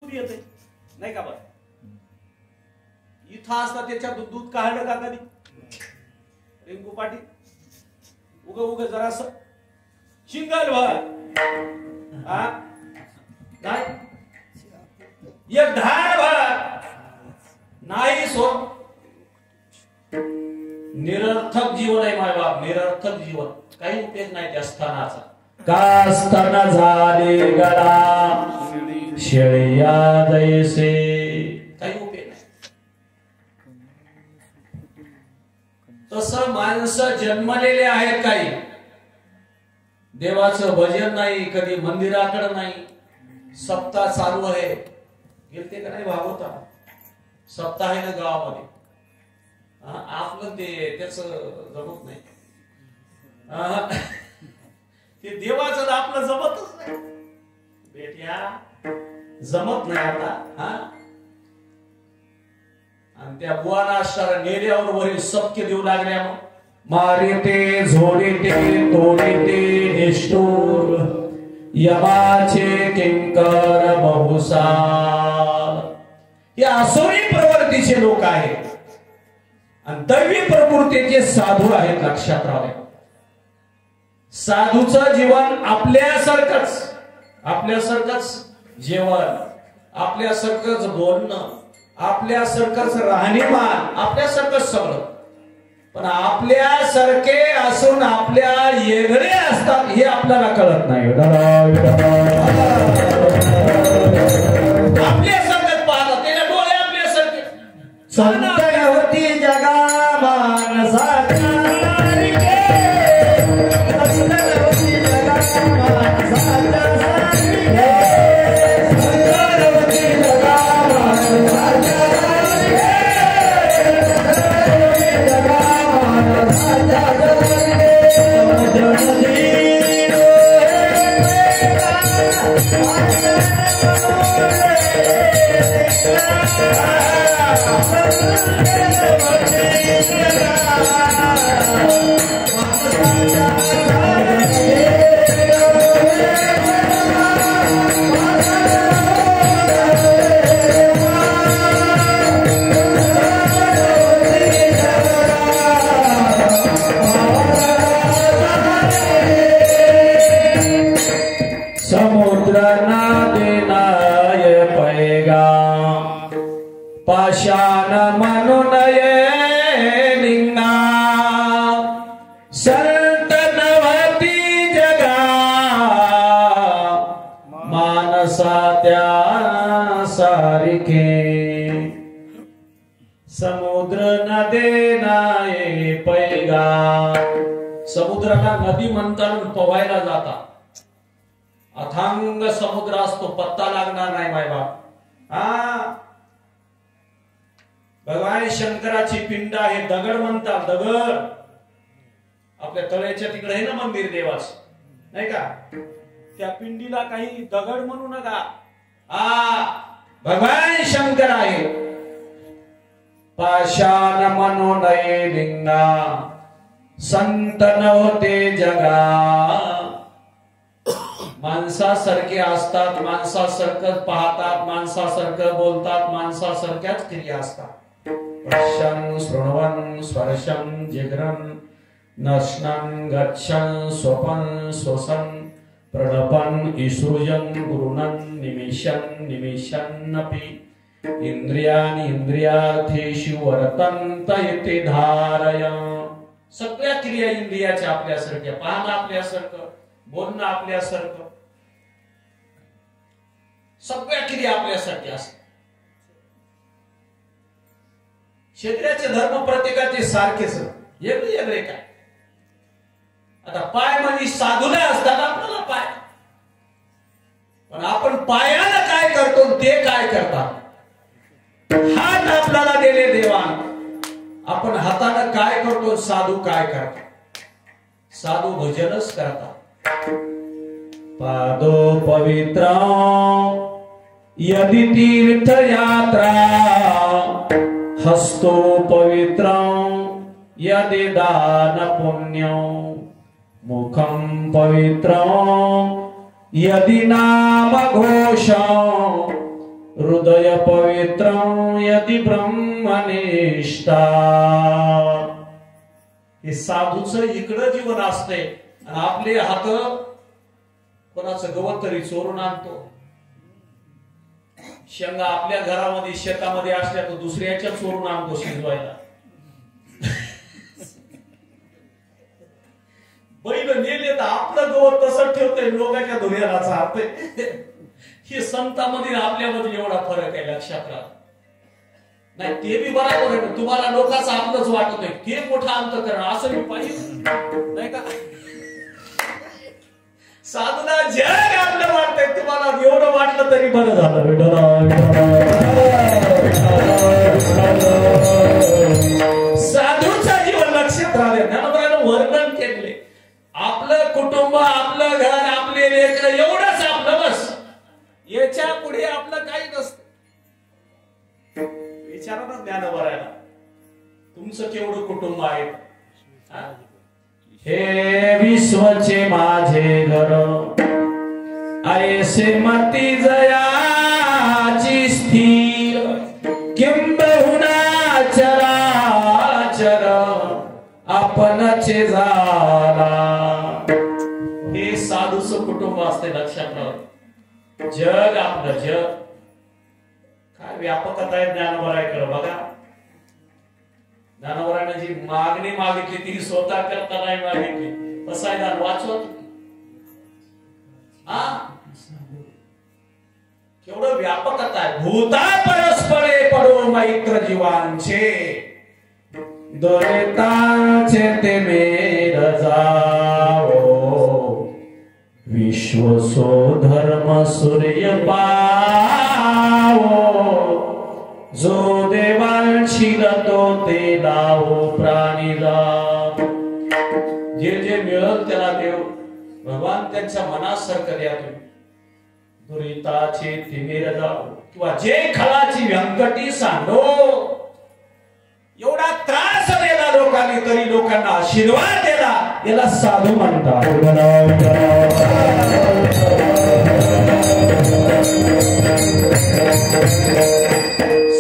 येते नाही का? बरं इथं असता त्याच्यात दूध काढलं का कधी रिंकू पाटील? उग जरास शिंगल भर नाही, एक धार भर नाही. सो निरर्थक जीवन आहे माय बाप, निरर्थक जीवन. काही उपयोग नाही त्या स्थानाचा. का स्तन झाले गळा शेळ्या जैसे, काही उपयोग नाही. तसं माणसं जन्मलेले आहेत. काही देवाचं भजन नाही, कधी मंदिराकडे नाही. सप्ताह चालू आहे, गेलते का नाही भागवता? सप्ताह आहे ना गावामध्ये. आपलं ते त्याच जमत नाही. ते देवाचं आपलं जमतच नाही बेट्या, जमत नाही आता. आणि त्या बुवाना नेऱ्यावर वरील सबके देऊ लागल्या. मग मारे ते झोडे ते तोडे ते निष्ठूर यमाचे किंकर बहुसार. हे असोरी प्रवृत्तीचे लोक आहेत आणि दैवी प्रवृत्तीचे साधू आहेत. लक्षात राहावे. साधूचं जीवन आपल्यासारखंच जेवण, आपल्यासारखंच बोलणं, आपल्यासारखंच राहणीमान, आपल्यासारखंच सगळं. पण आपल्यासारखे असून आपल्या वेगळे असतात हे आपल्याला कळत नाही. आपल्यासारखंच पाहतात, त्याच्या डोळे आपल्यासारखे. संतवती जगा मानसाच्या पाषाण म्हणून ये लिंगा संत नवती जगा मानसा त्या सारिखे. समुद्र नदे नाये पैगा. समुद्राला नदी म्हणतात, पोहायला जातात. अथांग समुद्र असतो, पत्ता लागणार नाही माय बाप. भगवान शंकराची पिंड आहे, दगड म्हणतात. दगड आपल्या तळ्याच्या तिकडे आहे ना मंदिर देवाचं, नाही का? त्या पिंडीला काही दगड म्हणू नका. भगवान शंकर आहे. पाषाण म्हणू नये लिंगा संत नव्हते जगा. माणसासारखे असतात, माणसासारखं पाहतात, माणसासारखं बोलतात, माणसासारख्याच क्रिया असतात. पश्यन् शृण्वन् स्पर्शन् जिघ्रन् नश्नन् गच्छन् स्वपन् श्वसन् प्रणपन् ईसृजन् गृह्णन् निमिषन्नपि इंद्रियाणि इंद्रियार्थेषु वर्तन्त इति धारय. सगळ्या क्रिया इंद्रियाच्या आपल्यासारख्या. पाहणं आपल्यासारखं, बोलणं आपल्यासारखं, सगळ्या क्रिया आपल्यासारख्या असतात. शरीराचे धर्म प्रत्येकाचे सारखेच, वेगळे काय. आता पाय म्हणजे साधूला असतात आपल्याला पाय, पण आपण पायाला काय करतो ते काय करतात. हात आपल्याला दिले देवान, आपण हाताने काय करतो, साधू काय करतात. साधू भजनच करतात. पादो पवित्र यदि तीर्थयात्रा हस्तो पवित्र यदि दान पुण्य मुखम पवित्र यदि नाम घोष हृदय पवित्रं यदि ब्रह्मनिष्ठा. हे साधूचं इकडं जीवन असते आणि आपले हात कोणाचं गवत तरी चोरून आणतो. शेंगा आपल्या घरामध्ये शेतामध्ये असल्या तर दुसऱ्याच्या चोरून आणतो शिजवायला. बैल नेले तर आपलं गवत तसं ठेवतंय, लोकांच्या धुऱ्याला चालतंय. हे संतांमध्ये आपल्यामध्ये एवढा फरक आहे, लक्षात राहा. नाही ते बी बरोबर आहे, तुम्हाला लोकांचं आपलंच वाटत आहे ते मोठं अंतःकरण असं मी पाहिजे नाही का. साधना जग आपलं वाटतंय, तुम्हाला एवढं वाटलं तरी बरं झालं. साधूचं जीवन लक्षात राहिले. ज्ञानोबानं वर्णन केले, आपलं कुटुंब, आपलं घर, आपले लेकर एवढंच आपलं, बस. याच्या पुढे आपलं काही नसतं. विचारा ना ज्ञानोबाला, तुमचं केवढं कुटुंब आहे. हे विश्वचे माझे घर, ऐसे मती जयाची स्थिर, किंबहुना चराचर आपणचे झाला. हे साधूचं कुटुंब असते, लक्षात राहा. जग आपलं जग काय व्यापकता आहे ज्ञानोबाकडे बघा. ज्ञानोबाने जी मागणी मागितली ती स्वतः करता नाही मागितली. पसायदान वाचवत केवढं व्यापकता आहे. भूता परस्परे पडो मैत्र जीवांचे, दरेताचे ते मेर जाओ, विश्व सो धर्म सूर्य पाओ, जो देवांशी रतो ते लावो प्राणीला. जे जे मिळत त्याला देव भगवान त्यांच्या मनासारखं द्या. तुम्ही दुरिताचे तिमिर जाओ, किंवा जे खलाची व्यंकटी सांडो. एवढा त्रास दिला लोकांनी तरी लोकांना आशीर्वाद दिला, याला साधू म्हणतात.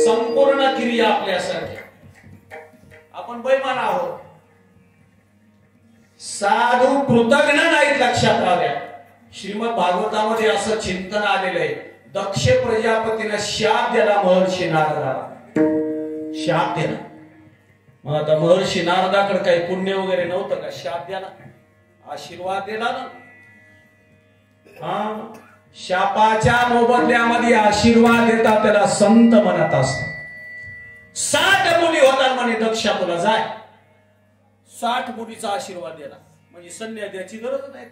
संपूर्ण क्रिया आपल्यासारख्या. आपण बैमान आहोत. साधू कृतज्ञ नाहीत, लक्षात राहा. श्रीमद भागवतामध्ये असं चिंतन आलेलं आहे. दक्ष प्रजापतीने शाप दिला महर्षी नारदाला, शाप दिला. मग आता महर्षी नारदाकडे काही पुण्य वगैरे नव्हतं का? शाप द्याला, आशीर्वाद दिला ना. शापाच्या मोबदल्यामध्ये आशीर्वाद देतात, त्याला संत म्हणत असतात. 60 मुली होतात म्हणे दक्षा, तुला जाय. 60 मुलीचा आशीर्वाद दिला म्हणजे संन्यास द्यायची गरज नाही.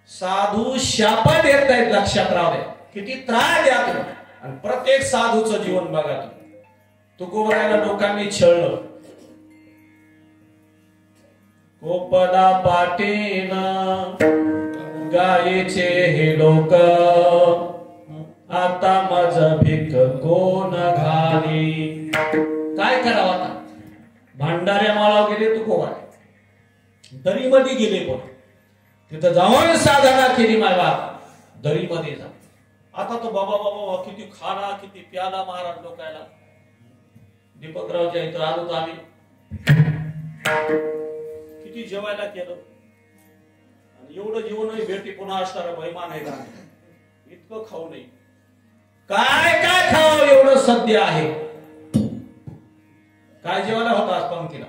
साधू शापा देत आहेत, लक्षात राहू दे. किती त्रास द्या तुम्ही. आणि प्रत्येक साधूचं जीवन बघा तुम्ही. तुकोबरायला लोकांनी छळलं. गोपदा पाटील गायीचे हे लोक, आता माझं भीक कोण घाली. काय करावं आता? भांडाऱ्या माळा गेले तुकोबार, दरीमध्ये गेले. कोण तिथं जाऊन साधना केली. मायबा दरीमध्ये जा. आता तो बाबा बाबा किती खाला किती प्याला महाराज लोकायला. दीपकरावच्या इथं आलो तर आम्ही किती जेवायला केलं. आणि एवढं जेवणही भेटी पुन्हा असणारा बैमान आहे का? इतकं खाऊ नये. काय काय खावं एवढं सध्या आहे. काय जेवायला होता आज पंक्तीला?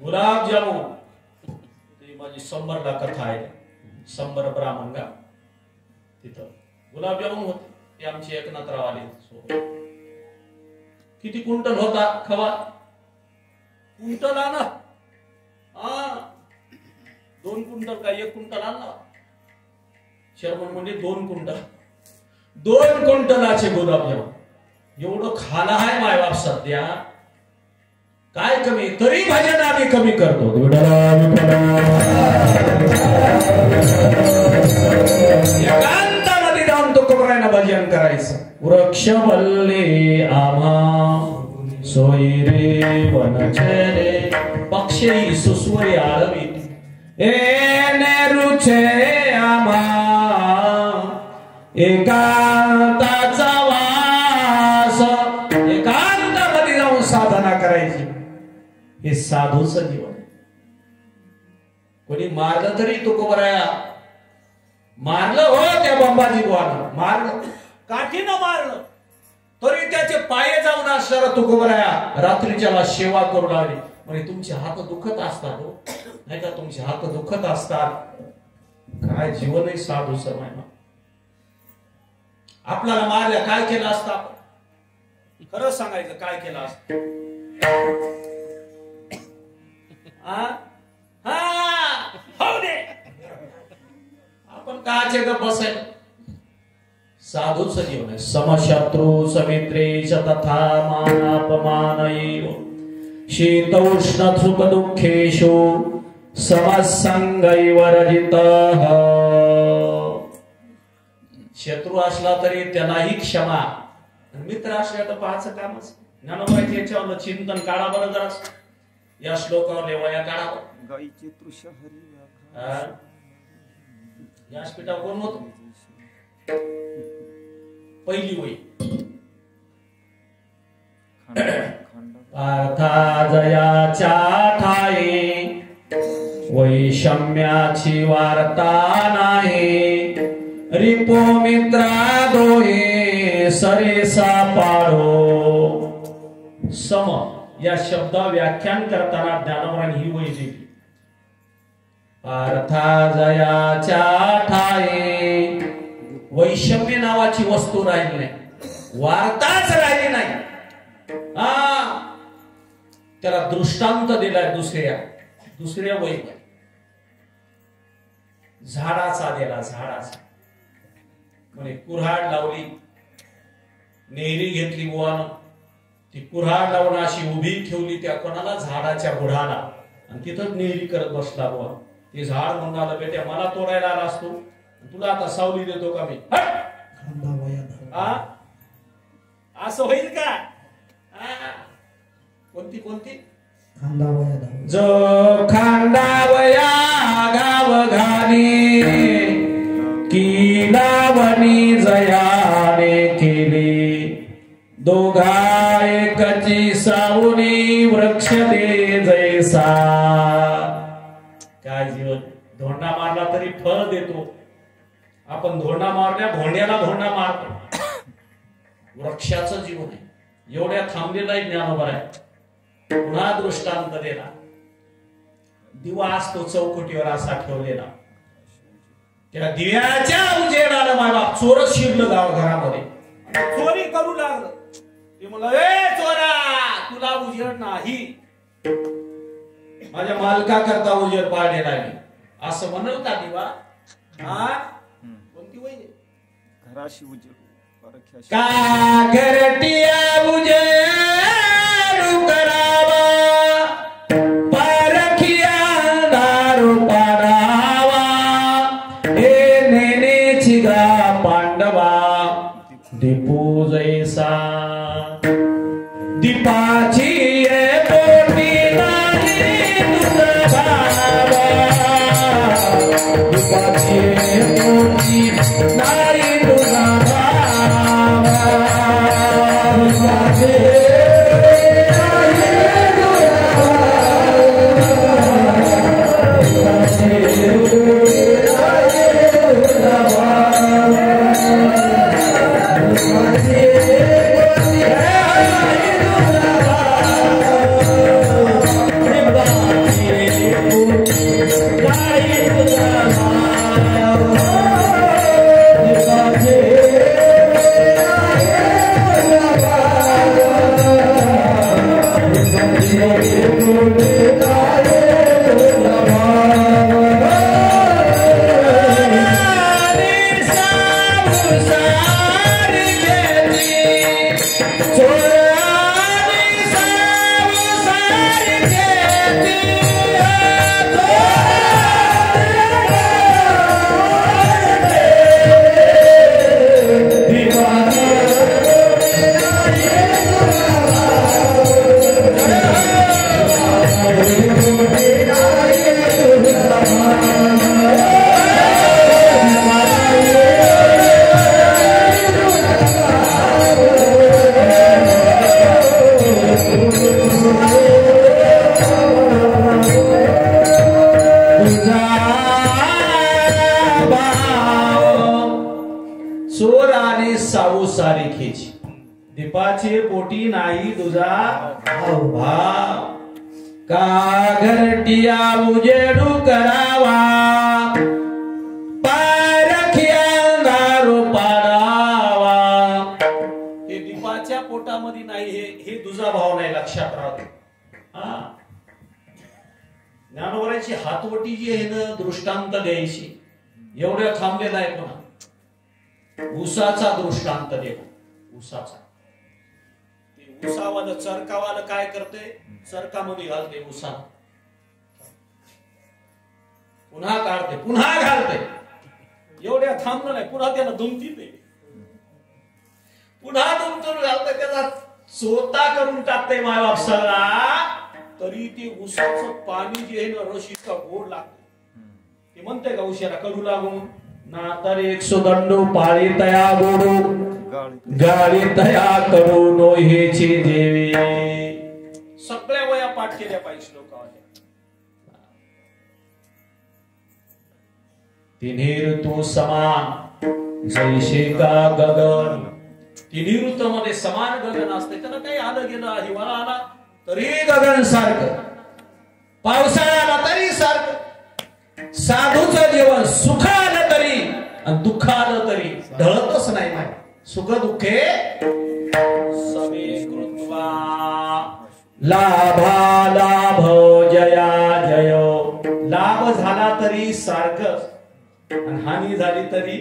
गुलाबजामुन. ती माझी 100ला कथा आहे. 100 ब्राह्मण गाव, तिथं गुलाबजामुन होते. ते आमचे एकनाथराव आले. किती क्विंटल होता खवा? क्विंटल आणा. 2 क्विंटल का 1 क्विंटल आणला. शर्मन म्हणजे 2 क्विंटल. 2 क्विंटलाचे गुलाबजामुन. एवढं खाणं आहे मायबाप सध्या. काय कमी? तरी भजन आम्ही कमी करतो. एकांतामध्ये जाऊन तुकोबरायला भजन करायचं. वृक्ष वल्ले आम्हा सोयी रे वनचरे, पक्ष विषयी सुस्वरे आळवीत नेरुचे आम्हा एकांताचा वास एकांतामध्ये जाऊन साधना करायची हे साधूचं जीवन. कोणी मारलं तरी तुकोबराया मारलं हो त्या बंबाजी बुवानं मारलं काठीनं मारलं तरी त्याचे पाये जाऊन असणारा तुकोबराया रात्रीच्याला सेवा करू लागली. म्हणजे तुमचे हात दुखत असतात हो नाही का तुमचे हात दुखत असतात. काय जीवनही साधू समय आपल्याला मारल्या काय केलं असतं खरंच सांगायचं काय केलं असतं. आपण काचे ग बसाय साधूच जीवन आहे. समशत्रू समित्रेश तथा मानापमानैव शीतोष्ण सुख दुःखेषु समसंगैव रजितः. शत्रू असला तरी त्यालाही क्षमा मित्र असल्या तर पाहायचं कामच. ज्ञानोबाईच्या याच्यावर चिंतन काढा बरं जरा या श्लोकावर लेवया काढावं. गाईचे तृष हरी व्यासपीठा कोण होत पहिली वही पार्था जयाच्या ठाई वैषम्याची वार्ता नाही रिपो मित्रा दोहे सरेसा पाडो. सम या शब्द व्याख्यान करताना ज्ञानोबांनी ही वही दिली. पार्था जयाच्या ठाई वैषम्य नावाची वस्तू राहिली नाही वार्ताच राहिली नाही. त्याला दृष्टांत दिलाय दुसऱ्या वही झाडाचा दिला झाडाचा. म्हणजे कुऱ्हाड लावली नेहरी घेतली बुवानं ती कुऱ्हाड लावून अशी उभी ठेवली त्या कोणाला झाडाच्या बुडाला आणि तिथंच नेहरी करत बसला बुवा. ते झाड म्हणून आलं बेट्या मला तोडायला आला असतो तुला आता सावली देतो का मी. असं होईल का. कोणती कोणती जो खांदावया गाव घाली की लावणी जयाने केली दोघा एकची सावनी वृक्ष दे जैसा. काय जीवन धोंडा मारला तरी फळ देतो. आपण धोंडा मारल्या भोंड्याला धोंडा मारतो. वृक्षाचं जीवन आहे. एवढ्या थांबलेला ज्ञानोबा आहे. पुन्हा दृष्टांत दिला. दिवा असतो चौकटीवर असा ठेवलेला त्या दिव्याच्या उजेडाला माझा चोरच शिरलं गाव घरामध्ये चोरी करू लागलं. ते म्हणलं ए चोरा तुला उजेड नाही माझ्या मालका करता उजेड पाडलेला आहे असं म्हणल का दिवा. कोणती वय घराशी उजेड का घरटिया उजेड करावा परखिया दारू पाडावा हे नेनेची गा पांडवा दीपू जैसा दीपाची पोटी नाही तुझा भावा दीपाची पोटी नाही तुझा चोर आणि सावू सारिखेची दीपाचे पोटी नाही तुझा भाव का घरटिया उजेडू करावा पारखिया दारू पाडावा. हे दीपाच्या पोटामध्ये नाही हे तुझा भाव नाही, लक्षात राहतो. ज्ञानोबराची हातवटी जी आहे ना दृष्टांत द्यायची एवढ्या थांबलेला आहे. पुन्हा ऊसाचा दृष्टांत देतो. ऊसाचा ते ऊसावाला चरकावाला काय करते, चरकामध्ये घालते ऊसा, पुन्हा काढते पुन्हा घालते. एवढ्या थांबलं नाही, पुन्हा त्याला दुमतीते, पुन्हा दुमतून घालते, त्याला चोता करून टाकते मायबाप सगळा. तरी ते ऊसाचं पाणी जे आहे ना रस इतका गोड लागतो. ते म्हणते का उशाला कडू लागून ना तर 100 दंडू पाळी तया गोडू गाडी तया करू नो हेची देवी. सगळ्या वया पाठ केल्या पाहिजे लोकांच्या. तिन्ही ऋतू समान जैसे का गगन. तिन्ही ऋतूमध्ये समान गगन असते. त्याला काही आलं गेलं, हिवाळा आला तरी गगन सारखं, पावसाळा आला तरी सारखं. साधूचं जीवन सुख आलं तरी आणि दुःख आलं तरी ढळतच नाही. माय सुख दुःखे सवे कृत्वा लाभा लाभ जया जय. लाभ झाला तरी सारखंच आणि हानी झाली तरी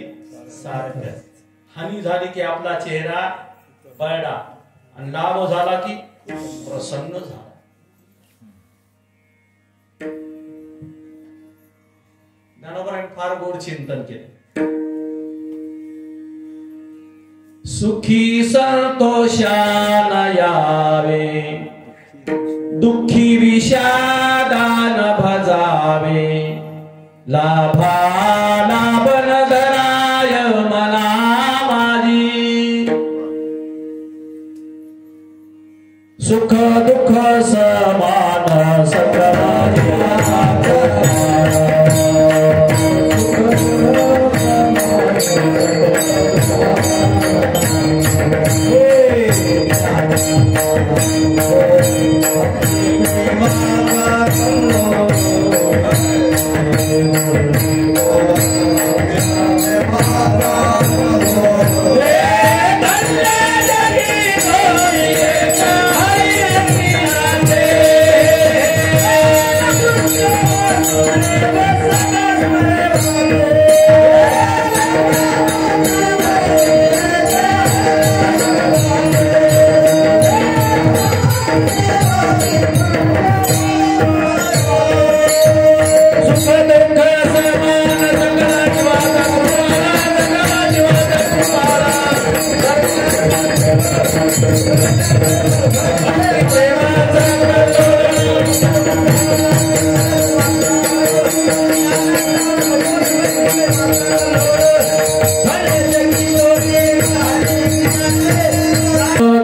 सारखंच. हानी झाली की आपला चेहरा बळला आणि लाभ झाला की प्रसन्न झाला. ज्ञानोबरांनी फार गोड चिंतन केले. सुखी संतोषान यावे, दुःखी विषादान भजावे. लाभा लाभन धराय मना माझी, सुख दुःख समान सकळाची.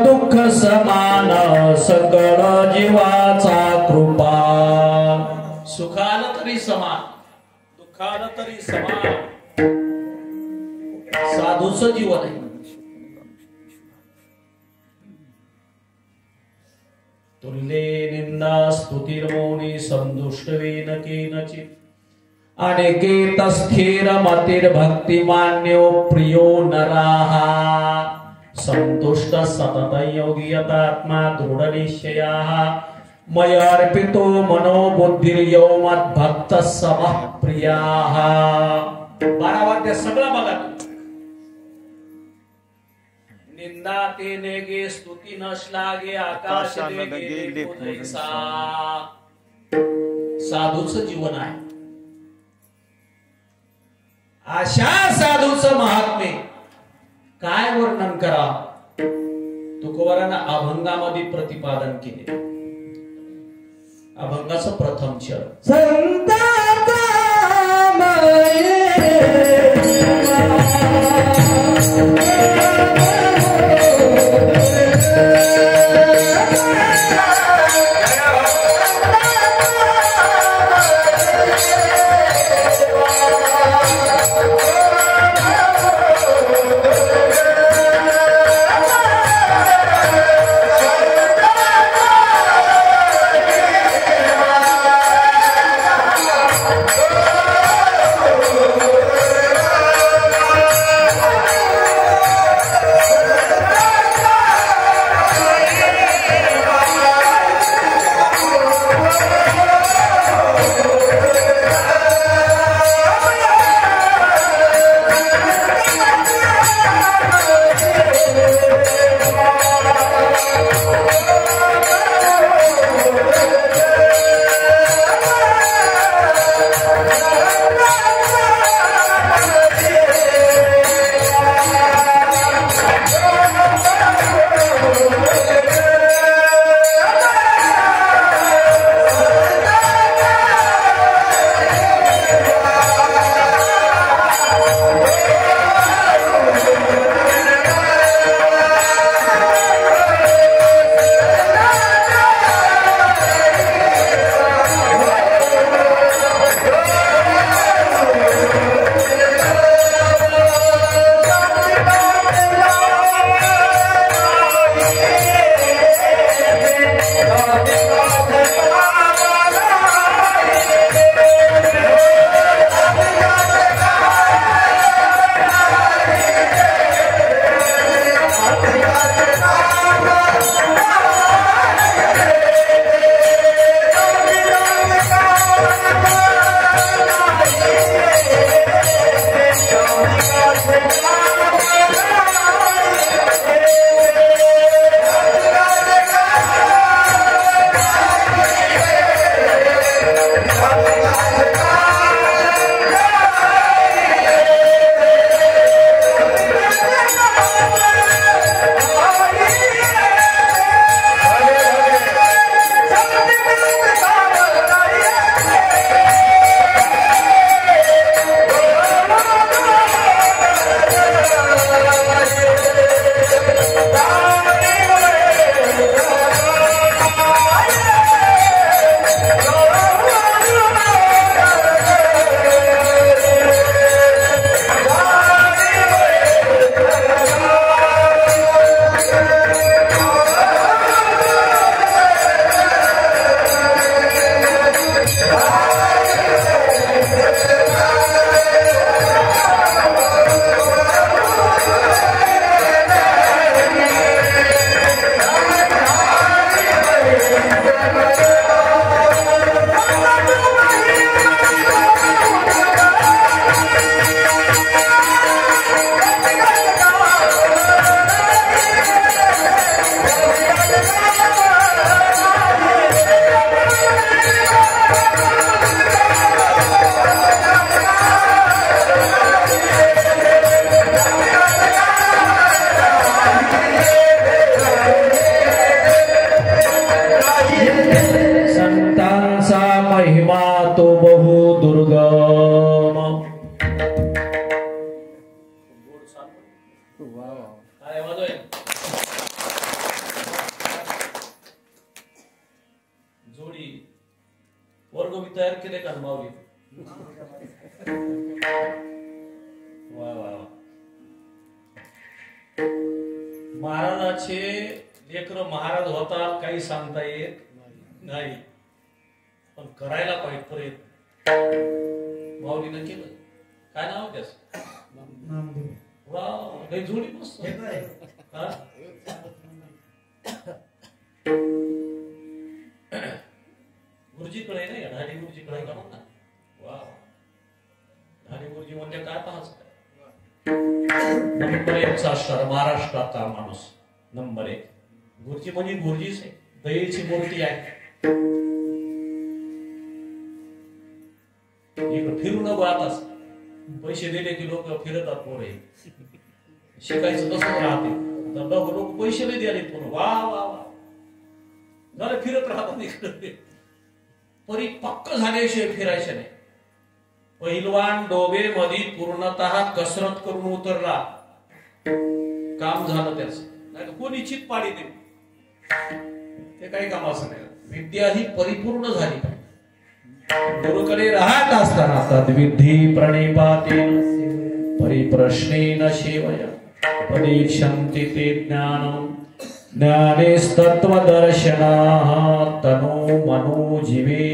दुःख समान सकळ जीवाचा कृपा. सुखाला तरी समान, दुःखाला तरी समान. साधूचं जीवन आहे. तुल्ये निंदा स्तुतिर्मौनी संदुष्टवेन केनचित्. अनेकेत स्थिर मतिर्भक्तिमान्यो प्रियो नराः. संतुष्ट सतत योगी यतात्मा दृढ निश्चयाः. मय अर्पितो मनो बुद्धिर्यो मद्भक्त समः प्रियाः. 12 वाक्य सगळं बघा. निंदा ते नेगे, स्तुती न श्लाघे, आकाश देगे पुरेसा. साधूचं जीवन आहे. अशा साधूचं महात्म्य काय वर्णन करा. तुकोबारांना अभंगामध्ये प्रतिपादन केले. अभंगाचं प्रथम चरण. संताचा वर्ग मी तयार केले का माऊली? वा वा वा. महाराजाचे लेकर महाराज होता काही सांगता येत नाही, पण करायला पाहिजे प्रयत्न माऊलीनं केलं. काय नाव त्याच? वा लय जोडी मस्त. गुरुजीकडे नाही, ढाडी गुरुजीकडे का म्हणा. वा ढाडी गुरुजी म्हणजे काय पाहत नंबर 1 चा स्टार महाराष्ट्राचा माणूस नंबर 1. गुरुजी म्हणजे गुरुजीच आहे, दयेची मूर्ती आहे. एक फिरू नको आताच, पैसे दिले की लोक फिरतात पोरे. शिकायचं कसं राहते तर लोक पैसे नाही द्याले पोरं. वा वा वा झालं फिरत राहतात इकडे. परिपक्व झाल्याशिवाय फिरायचं नाही. पहिलवान डोबे मध्ये पूर्णतः कसरत करून उतरला, काम झालं त्याच. नाही कोणी चित पाडी दे, ते काही कामाचं नाही. विद्या ही परिपूर्ण झाली पाहिजे. गुरुकडे राहत असताना तद्विधी प्रणिपातेन परिप्रश्नेन सेवया परीक्षन्ति ते ज्ञानम् ज्ञानेस्तत्त्वदर्शनाः तनो मनो जीवे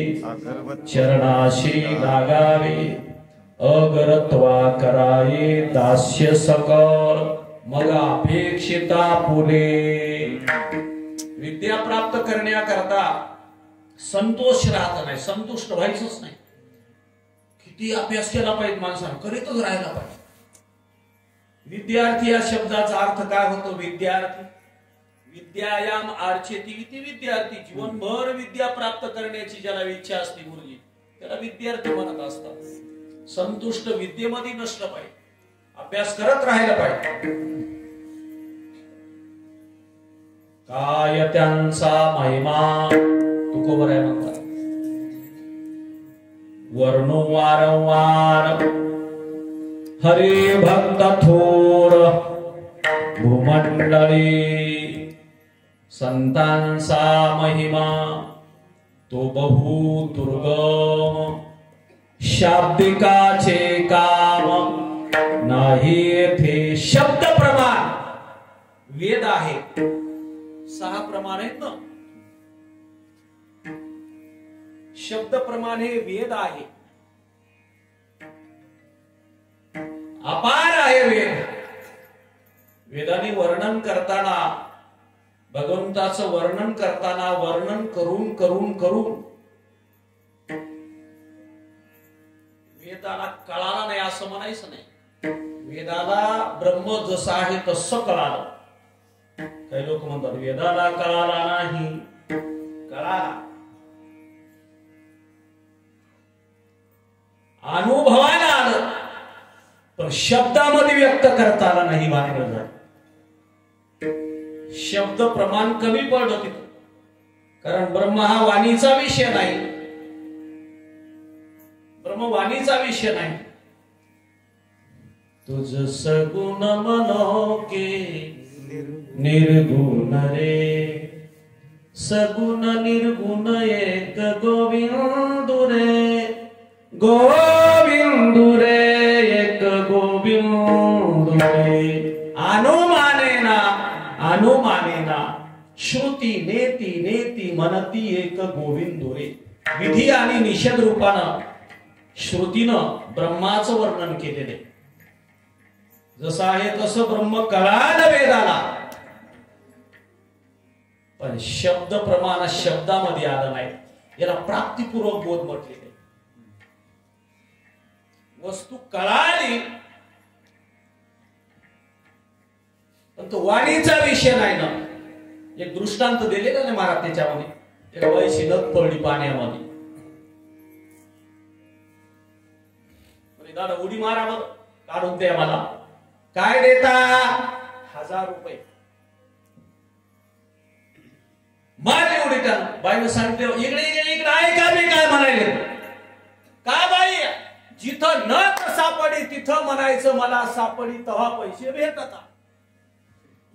चरणाशी लागावे अगरत्वा कराये दास्य सकल मग अपेक्षिता पुले. विद्या प्राप्त करण्याकरता संतोष राहत नाही, संतुष्ट व्हायचंच नाही. किती अभ्यास केला पाहिजे माणसानं, करीतच राहायला पाहिजे. विद्यार्थी या शब्दाचा अर्थ काय होतो? विद्यार्थी विद्यायाम आर्चेती इति विद्यार्थी. जीवनभर विद्या प्राप्त करण्याची ज्याला इच्छा असते गुरुजी, त्याला विद्यार्थी म्हणत असतात. संतुष्ट विद्येमध्ये नसलं पाहिजे, अभ्यास करत राहायला पाहिजे. काय त्यांचा महिमा तुकोबर आहे म्हणतात. वर्णो वारंवार हरे भक्त थोर भूमंडळी संतांचा महिमा तो बहु दुर्गम शाब्दिकाचे काम नाही येथे. शब्द प्रमाण वेद आहे, 6 प्रमाण आहेत ना. शब्द प्रमाण हे वेद आहे, अपार आहे वेद. वेदाने वर्णन करताना, भगवंताचं वर्णन करताना वर्णन करून करून करून वेदाला कळाला नाही असं म्हणायचं नाही. वेदाला ब्रह्म जसं आहे तसं कळालं. काही लोक म्हणतात वेदाला कळाला नाही, कळाला. अनुभवाला आलं पण शब्दामध्ये व्यक्त करता आला नाही. भानगड झाली. शब्द प्रमाण कमी पडलं तिथं, कारण ब्रह्म हा वाणीचा विषय नाही. ब्रह्म वाणीचा विषय नाही. तुझ सगुण मनोके निर्गुण रे सगुण निर्गुण एक गोविंदु रे गोविंदु रे एक गोविंदु रे. अनुमानेना अनुमानेना श्रुती नेती नेती मनती एक गोविंदु रे. विधी आणि निषेध रूपानं श्रुतीनं ब्रह्माचं वर्णन केलेले. जसं आहे तसं ब्रह्म कळालं वेदाला, पण शब्द प्रमाण शब्दामध्ये आलं नाही. याला प्राप्तिपूर्वक बोध म्हटलेले. वस्तू कळाली पण तो वाणीचा विषय नाही ना. एक दृष्टांत दिले का नाही महाराज त्याच्यामध्ये. एक वैशी नद पडली पाण्यामध्ये, दादा उडी मारावर काढून द्या मला. काय देता? 1000 रुपये. मारली उडी त्यानं. बाईनं सांगितलं इकडे इकडे इकडे आहे का? मी काय म्हणाले का बाई? जिथं नथ सापडी तिथं म्हणायचं मला सापडी तेव्हा पैसे भेटतात.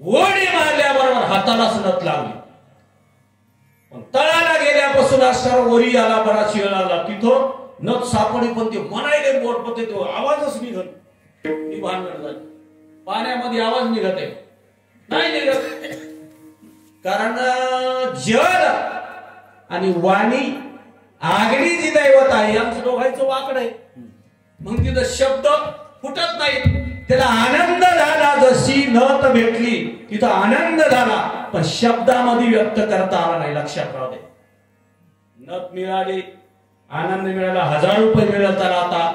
उडी मारल्याबरोबर हातालाच नथ लागली. पण तळाला गेल्यापासून असणार वरी आला, बराच वेळ लागला. तिथं नथ सापडी पण ते म्हणायले बोट मध्ये तो आवाजच निघत. मी भानगड झाली. पाण्यामध्ये आवाज निघत आहे नाही निघत, कारण जल आणि वाणी आगणी जी दैवत आहे यांचं दोघांचं वाकड आहे. मग तिथं शब्द फुटत नाही. त्याला आनंद झाला. जशी नथ भेटली तिथं आनंद झाला, पण शब्दामध्ये व्यक्त करता आला नाही. लक्षात राहू दे. नथ मिळाली, आनंद मिळाला, 1000 रुपये मिळत आला आता,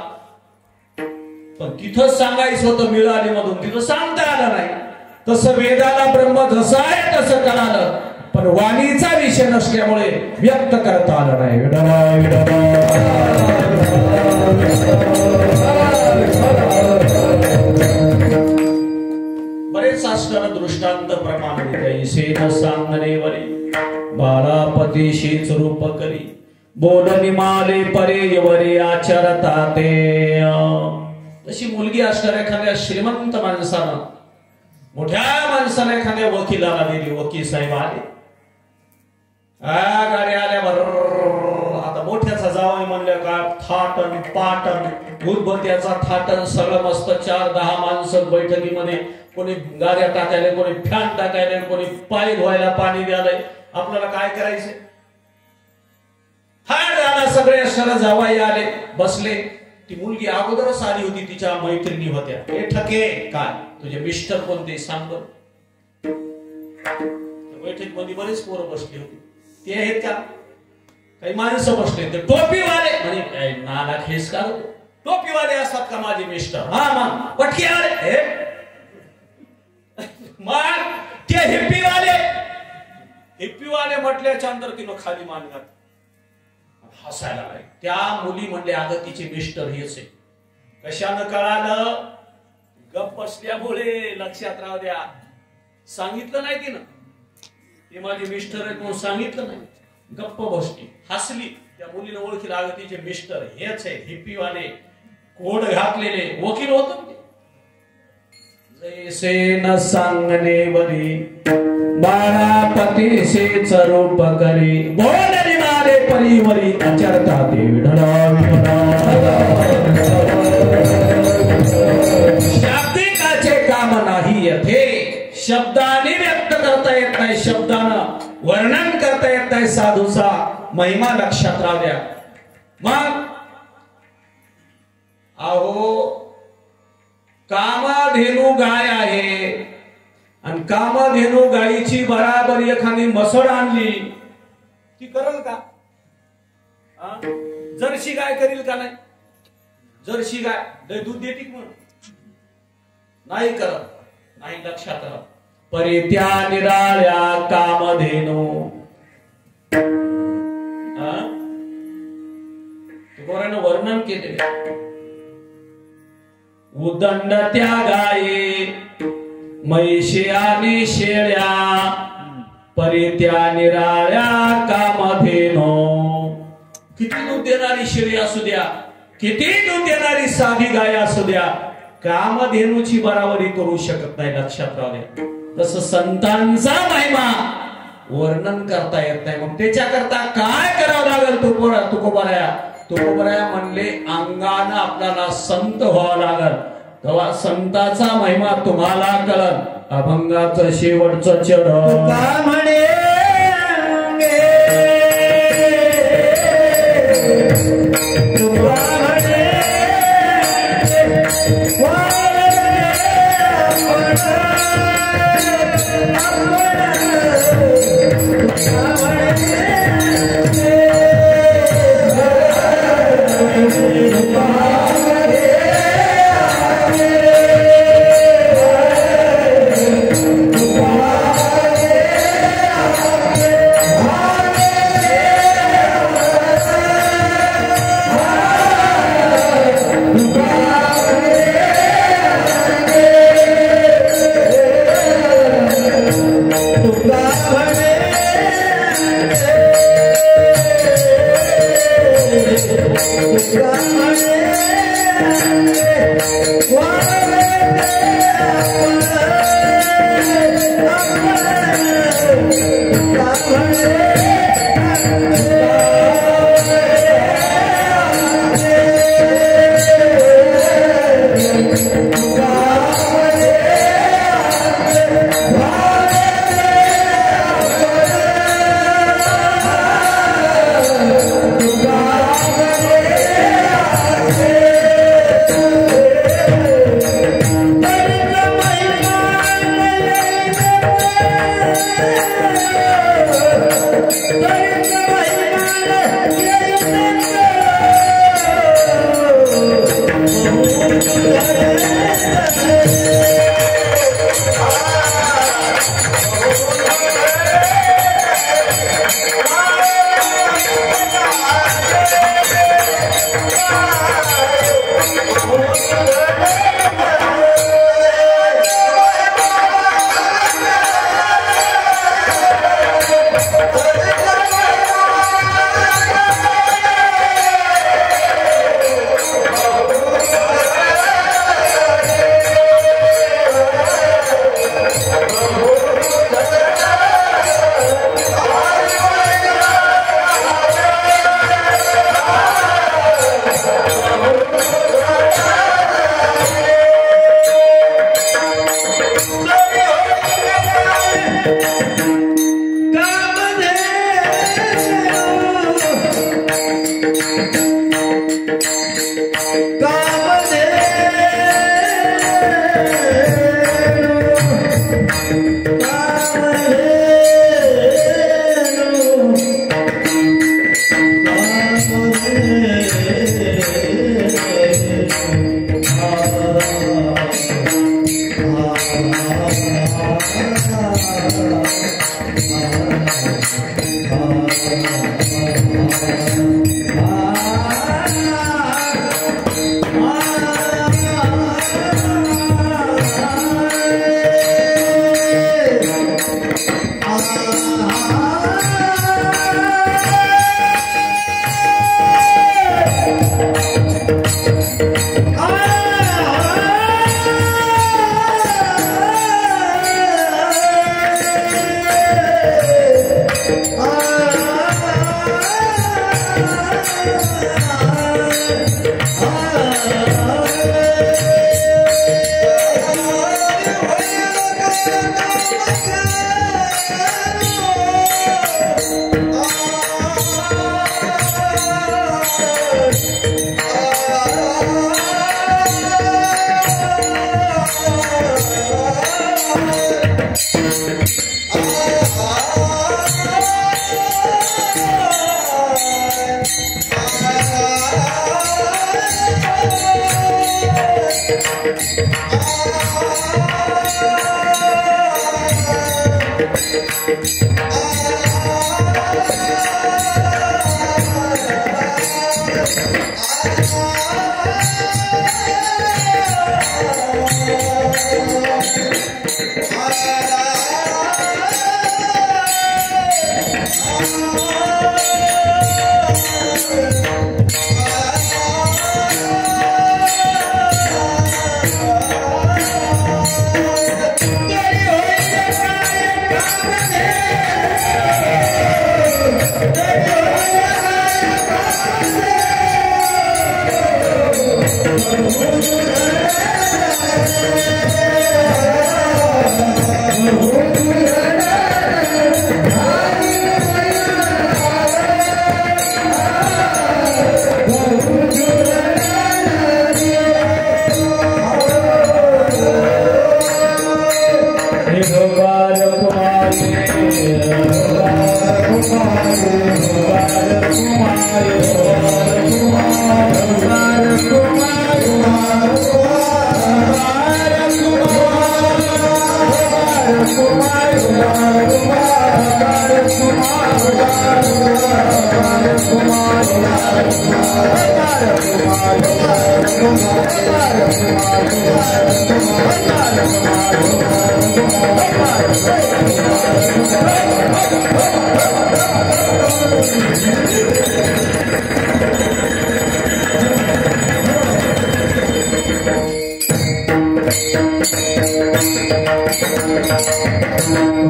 पण तिथं सांगायचं होतं मिळाली मधून, तिथं सांगता आलं नाही. तसं वेदाला ब्रह्म जसं आहे तसं कळालं, पण वाणीचा विषय नसल्यामुळे व्यक्त करता आलं नाही. बरेच शास्त्रानं दृष्टांत प्रमाण सांगणे वरी बाळापतीशीच रूप करी बोलणी माले परे यवरे आचरता ते. तशी मुलगी असणाऱ्या एखाद्या श्रीमंत माणसानं, मोठ्या माणसाने एखाद्या वकिलाला दिली. वकील साहेब आले, गाडी आल्यावर आता मोठ्याचा जावं म्हणलं का थाटन पाटन उदबत्याचा थाटन सगळं मस्त 4-10 माणसं बैठकीमध्ये, कोणी गाड्या टाकायला, कोणी फॅन टाकायला, कोणी पाय धुवायला पाणी द्यायला. आपल्याला काय करायचं? सगळे अक्षरा जावाई आले, बसले. ती मुलगी अगोदरच आली होती, तिच्या मैत्रिणी होत्या. हे ठके काय तुझे मिस्टर कोणते सांग. बैठक मध्ये बरेच पोरं बसले होते. ते आहेत का? काही माणसं बसले. ते टोपीवाले म्हणजे नाला खेस का, टोपीवाले असतात का माझे मिस्टर? हा मग पटके आले. मग ते हिप्पीवाले म्हटल्याच्या नंतर तिनं खाली मान घात, हसायला लागले. त्या मुली म्हणले अगं तिचे मिस्टर हेच आहे. कशानं कळालं? गप्प बसल्यामुळे. लक्षात राहू द्या, सांगितलं नाही तिनं ते माझे मिस्टर आहेत म्हणून सांगितलं नाही. गप्प बसली, हसली. त्या मुलीनं ओळखीला अगं तिचे मिस्टर हेच आहे. हिप्पीवाले कोड घातलेले वकील होत. जैसे न सांगणे वरी बाळापती से रूप करी, बोलणी मारे परिवरी अचरता ते. शाब्दिकाचे काम नाही येथे. शब्दाने व्यक्त करता येत नाही, शब्दानं वर्णन करता येत नाही साधूचा महिमा. लक्षात राहू द्या. मग अहो कामधेनू गाय आहे आणि कामधेनू गायीची बराबर एखादी मसळ आणली, ती करल का? जर्सी गाय करील का? नाही. जर्सी गाय दूध देते म्हणून नाही करत. नाही. लक्षात राहा. परित्या निराळ्या कामधेनू. तुकोरानं वर्णन केले. उदंड त्या गाये म्हैशी आणि शेळ्या, परित्या निराळ्या कामधेनो. किती दूध देणारी शेळी असू द्या, किती दूध देणारी साधी गाय असू द्या, कामधेनूची बराबरी करू शकत नाही. लक्षात राहू द्या. तसं संतांचा महिमा वर्णन करता येत नाही. मग त्याच्याकरता काय करावं लागेल? तुकोबराया म्हणले अंगानं आपल्याला संत व्हावं लागल, तेव्हा संताचा महिमा तुम्हाला कळल. अभंगाचं शेवटचं चरण म्हणे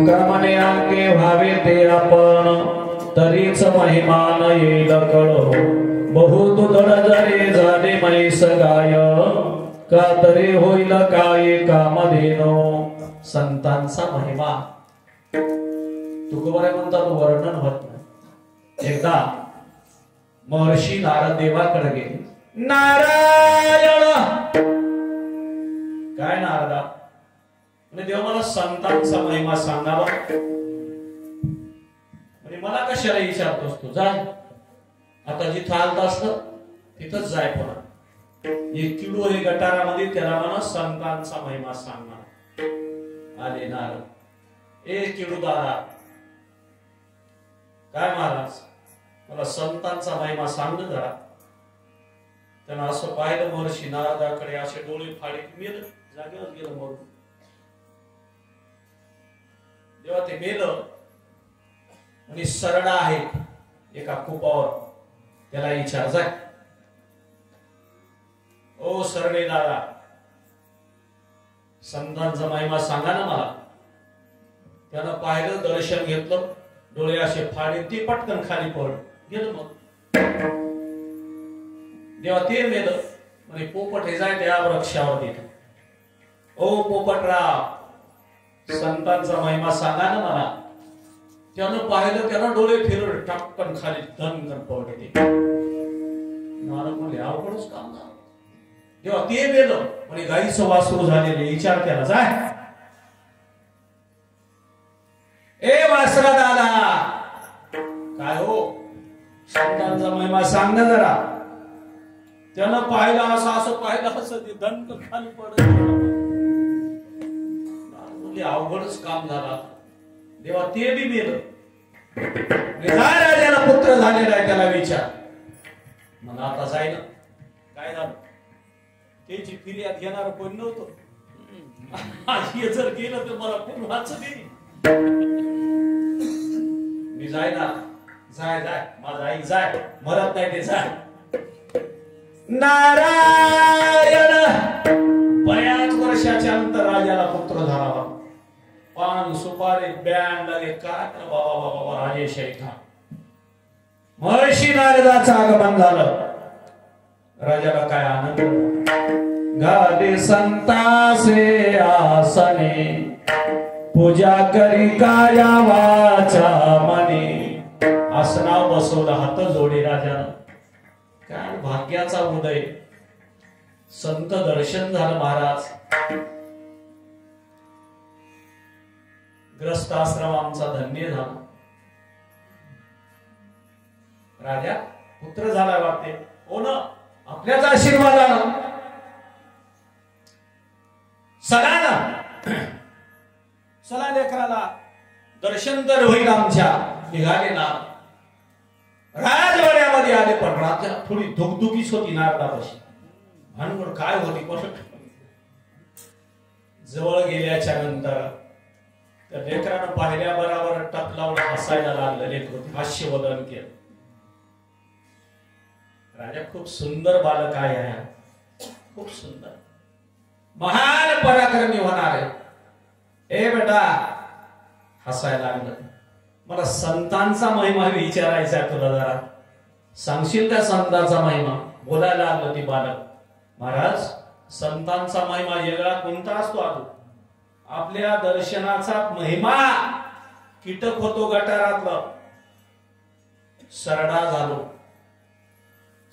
क्रमाने अंके व्हावे ते आपण तरीच महिमान येईल कळ बहुत दड जरे झाले म्हैस गाय का तरी होईल काय कामधेनो संतांचा महिमा तुकोबरे म्हणतात वर्णन होत नाही। एकदा महर्षी नारद देवाकडे गेले। नारायण काय नारदा म्हणजे देव मला संतांचा महिमा सांगावा म्हणजे मला कशाला विचारतोस तू जाय आता जिथं आलत असत तिथंच जाय पुन्हा एक किडू आहे गटारामध्ये त्याला मला संतांचा महिमा सांगणार आले नारद ए किडू दादा काय महाराज मला संतांचा महिमा सांग जरा। त्यानं असं पाहिलं महर्षी नारदाकडे असे डोळे फाडे मेलं जागेवर गेलं मरून जेव्हा ते मेलं आणि सरडा आहे एका कुपावर त्याला विचार जाय ओ सरडे दादा संतांचा महिमा सांगा ना मला। त्यानं पाहिलं दर्शन घेतलं डोळे असे फाडे ते पटकन खाली पडलं गेलं मग जेव्हा ते मेलं म्हणजे पोपट हे जाय त्या वृक्षावर गेलं ओ पोपटराव संतांचा महिमा सांगा ना मला। त्यानं पाहिलं त्यानं डोळे फिरवले टपकन खाली धनगण पडले नारद म्हणले अवघडच काम झालं। जेव्हा ते मेलं म्हणजे गाईचं वासरू झालेले विचार त्याला जाय ए वासरा दादा काय हो संतांचा महिमा सांग ना जरा। त्यानं पाहिलं असं पाहिलं असं ते धनगण खाली पडले अवघडच काम झाला। देवा ते बी मेलं राजाला पुत्र झालेला आहे त्याला विचार मला आता जाय ना काय झालं त्याची फिर्याद घेणार कोण नव्हतं हे जर गेलं तर मला कोण वाच दे मी जाय ना जाय जाय माझा आई जाय मरत नाही ते जाय। नारायण बऱ्याच वर्षाच्या अंतर राजाला पुत्र झाला पान सुपारी बँड आले काय बाबा बाबा राजेश महर्षी नारदाचं आगमन झालं। राजाला काय आनंद गादे संतासे आसने पूजा करी काया वाचा मने आसनावर बसवलं हात जोडे राजानं काय भाग्याचा उदय संत दर्शन झालं महाराज। ग्रस्त आश्रम आमचा धन्य झाला राजा पुत्र झाला वाटते हो ना आपल्याच आशीर्वादानं चला ना, चला लेकराला दर्शन तर होईल आमच्या. निघाले ना, राजवाड्यामध्ये आले. पण रात्र थोडी धुकधुकीच होती नारदापाशी. भानगड काय होती कोण. जवळ गेल्याच्या नंतर त्या लेकरानं पाहिल्या बरोबर टक लावून हसायला लागलं. लेकर हास्यवदन केलं. राजा खूप सुंदर बालक आहे, खूप सुंदर, महान पराक्रमी होणार आहे. ए बेटा, हसायला लागलं. मला संतांचा महिमा विचारायचा तुला, जरा सांगशील का संतांचा महिमा. बोलायला लागलं ती बालक. महाराज, संतांचा महिमा वेगळा कोणता असतो. आपल्या दर्शनाचा महिमा. कीटक होतो गटारातलं, सरडा झालो.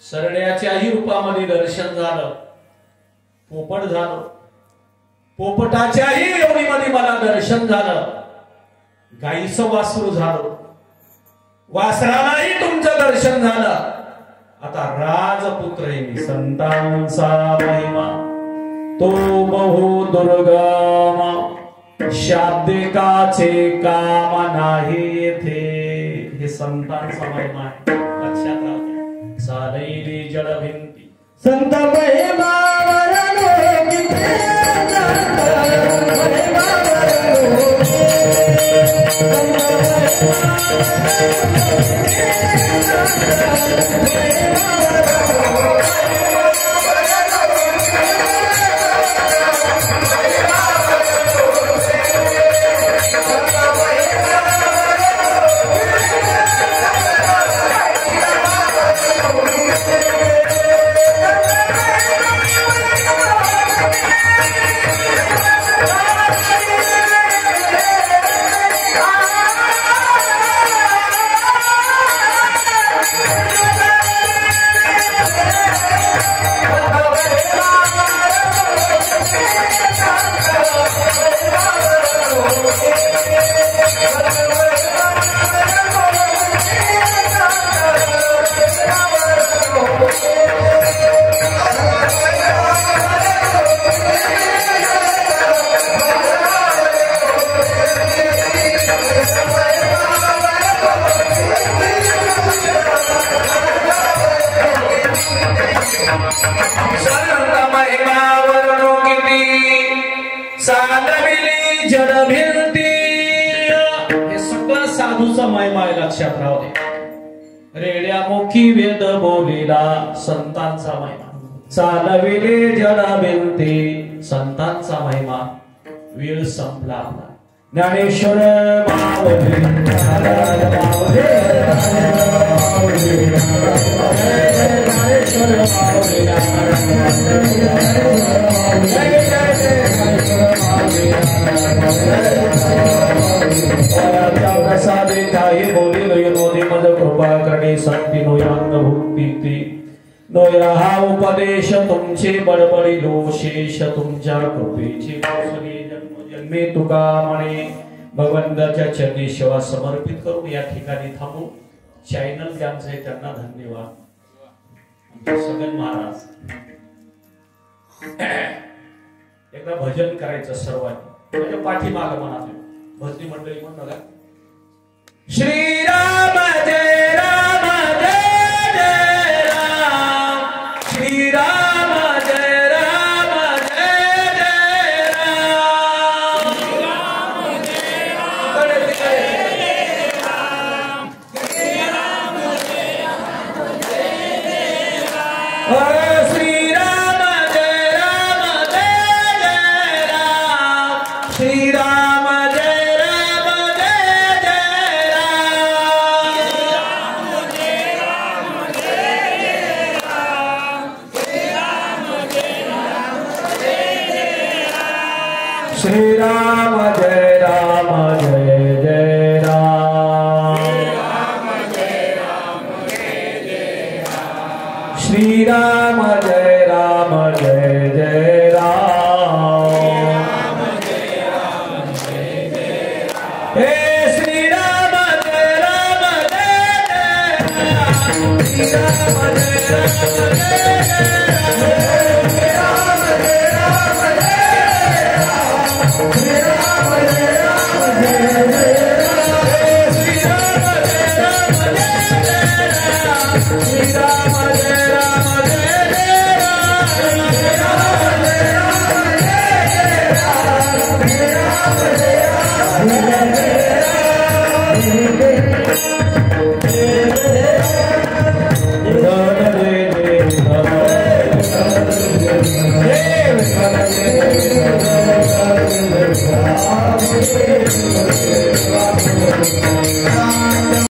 सरड्याच्याही रूपामध्ये दर्शन झालं. पोपट झालो, पोपटाच्याही योनीमध्ये मला दर्शन झालं. गाईचं वासरू झालो, वासरालाही तुमचं दर्शन झालं. आता राजपुत्र आहे मी. संतांचा महिमा तो बहु दुर्गम, शाब्दिकाचे काम नाही येथे. हे संतांचा महिमा आहे, लक्षात राहू. चालैली जड भिंती संत महिमा लक्षात राहू दे. रेड्या मुखी वेद बोलिला संतांचा महिमा. चालविले जड भिंती संतांचा महिमा. वेळ संपला. ज्ञानेश्वर मावले प्रसादे काही बोली नोदी मद कृपा करणे संती नोयांग भुक्ती नोया हा उपदेश तुमचे बडबडिलो शेष तुमच्या कृपेची जन्मे तुका म्हणे. भगवंताच्या चरणी सेवा समर्पित करून या ठिकाणी थांबू. चॅनल ज्यांचे आहे त्यांना धन्यवाद. सगन महाराज एकदा भजन करायचं सर्वांनी. म्हणजे पाठीमाग म्हणा भजनी मंडळी म्हणून बघा. श्रीराम जय राम जय जय राम. श्रीराम जय राम जय जय राम. श्रीराम जय राम जय राम. श्रीराम जय राम जय जय राम. श्रीराम जय राम जय जय राम. श्रीराम श्रीराम जय राम जय जय राम. श्रीराम जय राम जय जय राम. हे श्रीराम जय राम जय जय राम. श्रीराम जय राम जय जय